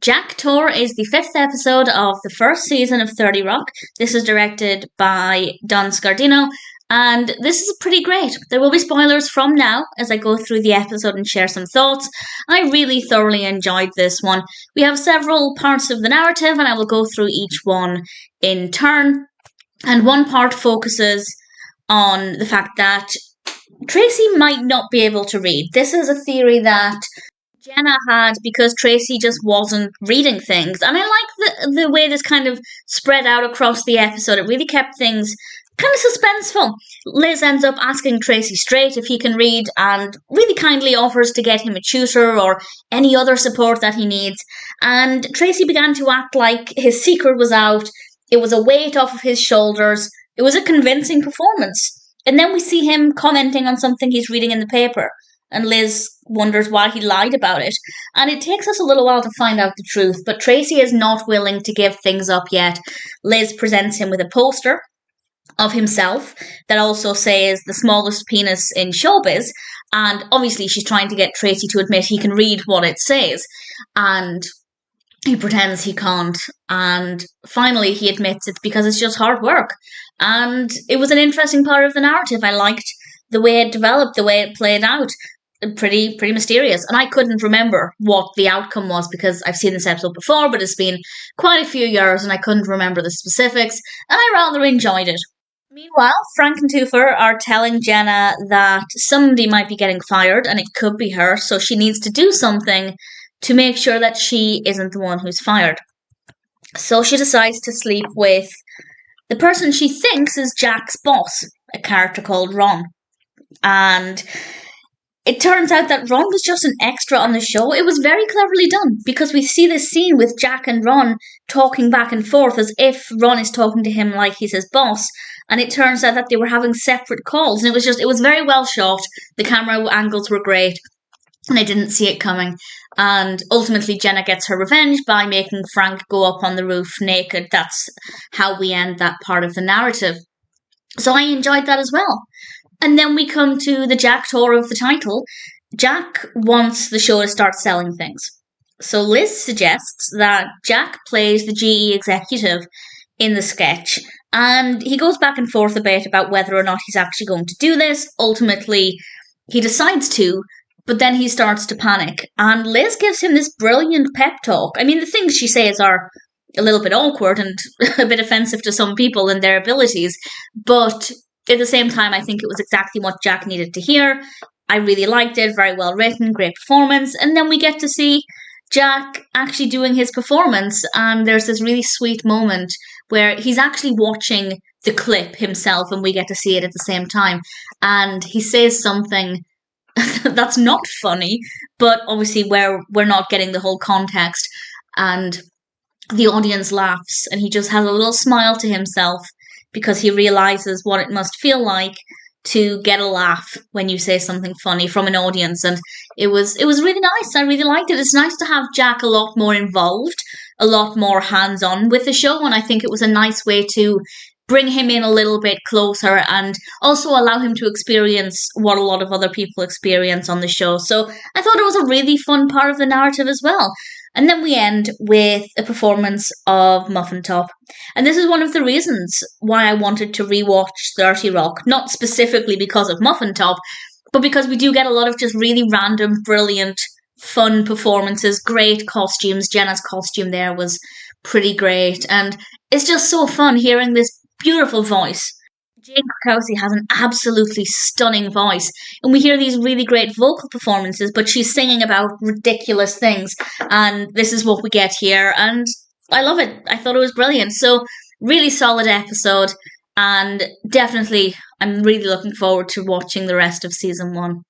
Jack-Tor is the 5th episode of the first season of 30 Rock. This is directed by Don Scardino, and this is pretty great. There will be spoilers from now as I go through the episode and share some thoughts. I really thoroughly enjoyed this one. We have several parts of the narrative, and I will go through each one in turn. And one part focuses on the fact that Tracy might not be able to read. This is a theory that Jenna had because Tracy just wasn't reading things. And I like the way this kind of spread out across the episode. It really kept things kind of suspenseful. Liz ends up asking Tracy straight if he can read and really kindly offers to get him a tutor or any other support that he needs. And Tracy began to act like his secret was out. It was a weight off of his shoulders. It was a convincing performance. And then we see him commenting on something he's reading in the paper. And Liz wonders why he lied about it. And it takes us a little while to find out the truth, but Tracy is not willing to give things up yet. Liz presents him with a poster of himself that also says the smallest penis in showbiz, and obviously she's trying to get Tracy to admit he can read what it says, and he pretends he can't, and finally he admits it's because it's just hard work. And it was an interesting part of the narrative. I liked the way it developed, the way it played out. Pretty mysterious. And I couldn't remember what the outcome was because I've seen this episode before, but it's been quite a few years and I couldn't remember the specifics, and I rather enjoyed it. Meanwhile, Frank and Toofer are telling Jenna that somebody might be getting fired and it could be her, so she needs to do something to make sure that she isn't the one who's fired. So she decides to sleep with the person she thinks is Jack's boss, a character called Ron. And it turns out that Ron was just an extra on the show. It was very cleverly done because we see this scene with Jack and Ron talking back and forth as if Ron is talking to him like he's his boss. And it turns out that they were having separate calls. And it was very well shot. The camera angles were great. And I didn't see it coming. And ultimately Jenna gets her revenge by making Frank go up on the roof naked. That's how we end that part of the narrative. So I enjoyed that as well. And then we come to the Jack-Tor of the title. Jack wants the show to start selling things. So Liz suggests that Jack plays the GE executive in the sketch. And he goes back and forth a bit about whether or not he's actually going to do this. Ultimately, he decides to, but then he starts to panic. And Liz gives him this brilliant pep talk. I mean, the things she says are a little bit awkward and a bit offensive to some people and their abilities, but at the same time, I think it was exactly what Jack needed to hear. I really liked it, very well written, great performance. And then we get to see Jack actually doing his performance. And there's this really sweet moment where he's actually watching the clip himself and we get to see it at the same time. And he says something that's not funny, but obviously we're not getting the whole context. And the audience laughs and he just has a little smile to himself, because he realizes what it must feel like to get a laugh when you say something funny from an audience. And it was really nice. I really liked it. It's nice to have Jack a lot more involved, a lot more hands-on with the show. And I think it was a nice way to bring him in a little bit closer and also allow him to experience what a lot of other people experience on the show. So I thought it was a really fun part of the narrative as well. And then we end with a performance of Muffin Top. And this is one of the reasons why I wanted to rewatch 30 Rock. Not specifically because of Muffin Top, but because we do get a lot of just really random, brilliant, fun performances, great costumes. Jenna's costume there was pretty great. And it's just so fun hearing this beautiful voice. Jane Krakowski has an absolutely stunning voice, and we hear these really great vocal performances, but she's singing about ridiculous things, and this is what we get here, and I love it. I thought it was brilliant. So, really solid episode, and definitely I'm really looking forward to watching the rest of season 1.